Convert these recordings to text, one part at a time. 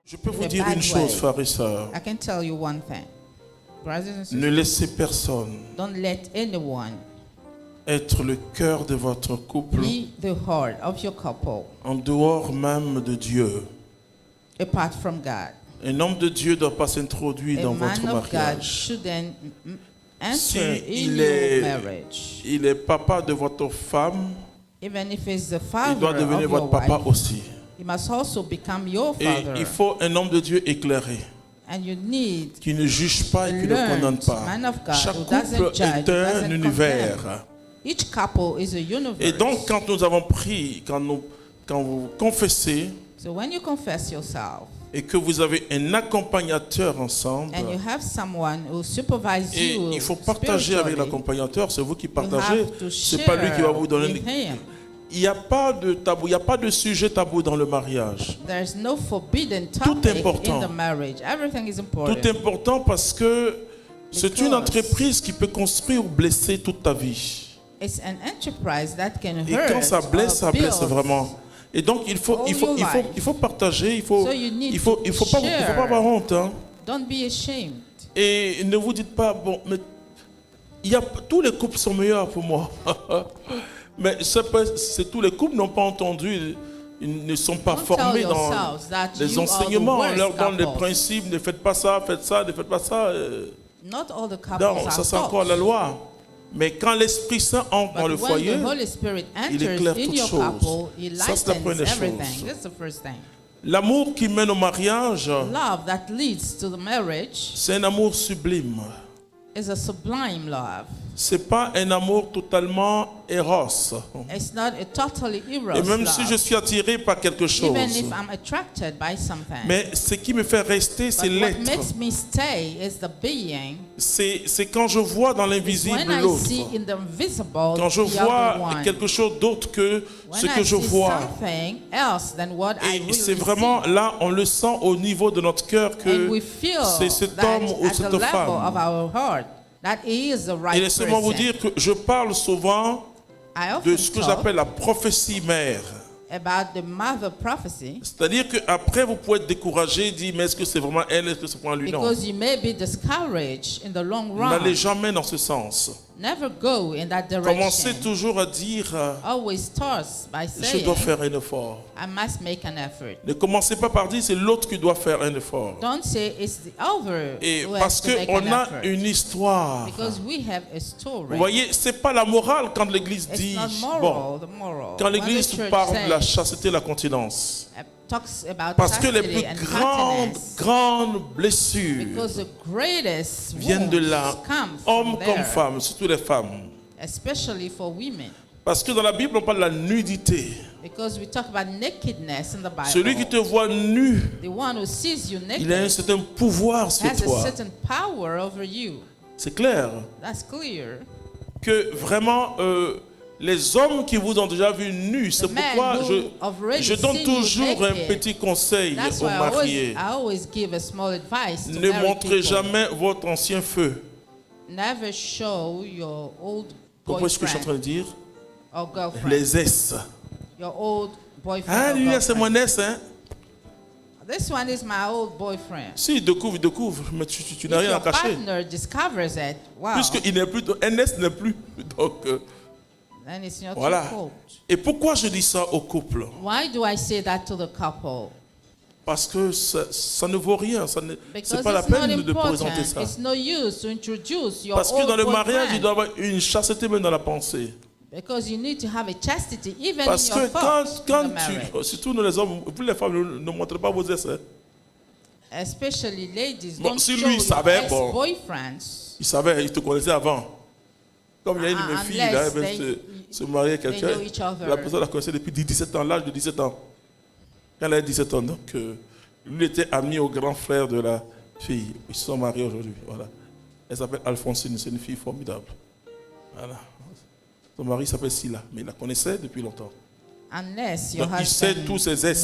Je peux vous in a dire bad une chose, way. frères et sœurs. I can tell you one thing. Brothers and Ne sisters, laissez personne don't let anyone être le cœur de votre couple be the heart of your couple en dehors même de Dieu. apart from God. Un homme de Dieu ne doit pas s'introduire A dans man votre of God mariage. shouldn't enter Si in il your est- marriage. Il est papa de votre femme, Even if he's the il doit father devenir of your votre papa wife, aussi. he must also become your Et father. il faut un homme de Dieu éclairé, And you need qui ne juge pas a et qui ne condamne learned pas. man of God Chaque who couple doesn't judge, est who un doesn't univers. condemn. Each couple is a universe. Et donc, quand nous avons pris, quand vous confessez So when you confess yourself et que vous avez un accompagnateur ensemble, and you have someone who supervises et you il faut partager avec spiritually, l'accompagnateur, c'est vous qui you partagez, have to c'est pas lui qui va share vous donner. with him. Il n'y a pas de tabou, il n'y a pas de sujet tabou dans le mariage. There's no forbidden Tout topic important. in the marriage. Everything is Tout important. est important parce que c'est une Because entreprise qui peut construire ou blesser toute ta vie. It's an enterprise that can Et hurt quand ça or blesse build. vraiment. Et donc il faut partager, il faut So you need pas to share. avoir honte. Hein. Don't be ashamed. Et ne vous dites pas bon, mais tous les couples sont meilleurs pour moi. Mais c'est tous les couples n'ont pas entendu, ils ne sont pas Don't formés tell dans yourselves that les you are the enseignements. On worst leur donne les couples. principes, ne faites pas ça, faites ça, ne faites pas ça. Not all the couples Non, are ça c'est taught. encore la loi. Mais quand l'Esprit Saint entre dans But le when foyer, the Holy Spirit il enters éclaire in toutes your choses. couple, He Ça, c'est la lightens première everything. chose. That's the first thing. l'amour qui mène au mariage, Love that leads to the marriage c'est un amour sublime. is a sublime love. C'est pas un amour totalement éros. It's not a totally eros Et même love. si je suis attiré par quelque chose, Even if I'm attracted by something. mais ce qui me fait rester, c'est But what l'être. makes me stay is the being. C'est quand je vois dans It's l'invisible when I l'autre. see in the visible Quand je the other vois one. quelque chose d'autre que When ce I que je see vois. something else than what I Et really c'est vraiment see. là, on le sent au niveau de notre cœur And que we feel c'est cet that homme ou at the cette level femme. of our heart that he is the right Et laissez-moi vous person. dire que je parle souvent I often de ce que talk j'appelle la prophétie mère. about the mother prophecy C'est-à-dire qu'après, vous pouvez être découragé et dire, mais est-ce que c'est vraiment elle, est-ce que c'est vraiment lui? Non. because you may be discouraged in the long N'allez run. jamais dans ce sens. Never go in that Commencez direction. toujours à dire, Always start by je saying, dois faire un effort. I must make an effort. Ne commencez pas par dire, c'est l'autre qui doit faire un effort. Don't say it's the other Et who has parce to make qu'on an a effort. une histoire. Because we have a story. Vous voyez, c'est pas la morale quand l'Église It's dit, not bon, moral, the moral. quand When l'Église the church parle de la says, chasteté et la continence. talks about Parce que les chastity plus and continence, grandes blessures because the greatest viennent de wounds là, come hommes from comme there, femmes, surtout les femmes. especially for women. Parce que dans la Bible, on parle de la nudité. Because we talk about nakedness in the Bible. Celui qui te voit nu, The one who sees you naked il a un certain pouvoir sur has a toi. certain power over you. C'est clair That's clear. que vraiment, les hommes qui vous ont déjà vu nu, c'est The men pourquoi who have already je donne seen you toujours un naked. petit conseil That's aux why mariés. I always give a small advice to Ne married montrez people. jamais votre ancien feu. Never show your old Vous comprenez ce que je suis en train boyfriend de dire? or girlfriend. Les S. Your old boyfriend Ah, or lui, là, c'est girlfriend. mon S, hein? This one is my old boyfriend. Si, il découvre, mais tu n'as If rien à your cacher. partner discovers it, wow, Puisqu'il n'est plus, un S n'est plus. Donc, then it's not voilà. your fault. Et pourquoi je dis ça au couple? Why do I say that to the couple? Parce que ça ne vaut rien. C'est Because pas la it's not peine de présenter important. ça. It's no use to introduce your Parce que old dans le mariage, boyfriend. il doit y avoir une chasteté même dans la pensée. Because you need to have a chastity even Parce in que your thoughts quand in the marriage. surtout nous les hommes, vous les femmes, ne montrez pas vos essais. Especially ladies, Bon, don't si show lui your savait, bon. ex-boyfriends. Il savait, il te connaissait avant. Comme il y a une de mes filles, là, elle Unless veut se marier avec they quelqu'un. know each other. La personne la connaissait depuis 17 ans, l'âge de 17 ans. Quand elle a 17 ans, donc lui était ami au grand frère de la fille. Ils se sont mariés aujourd'hui. Voilà. Elle s'appelle Alphonsine, c'est une fille formidable. Voilà. Son mari s'appelle Silla, mais il la connaissait depuis longtemps. Unless your Donc, il sait husband tous ses ex.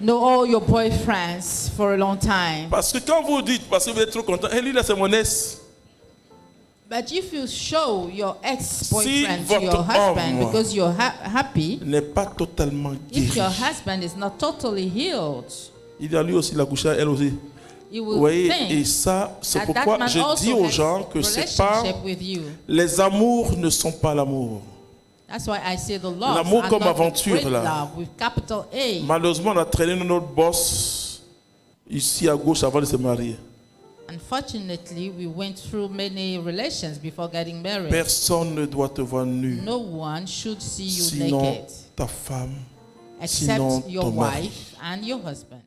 know all your boyfriends for a long time. Parce que quand vous dites, parce que vous êtes trop content, lui là c'est mon ex. But But if you show your ex-boyfriend Si to your votre husband homme because you're happy, n'est pas totalement if guéri, your husband is not totally healed, il a lui aussi la couche à elle aussi. you Vous will voyez, think et ça, c'est that that pourquoi man je also dis aux has gens que c'est pas relationship with you. les amours ne sont pas l'amour. That's why I say the love L'amour and comme not aventure, the great là. love with capital A. Malheureusement, on a traîné notre boss ici à gauche avant de se marier. Unfortunately, we went through many relations before getting married. Personne ne doit te voir nu, No one should see you sinon naked ta femme, except sinon your ton mari. wife and your husband.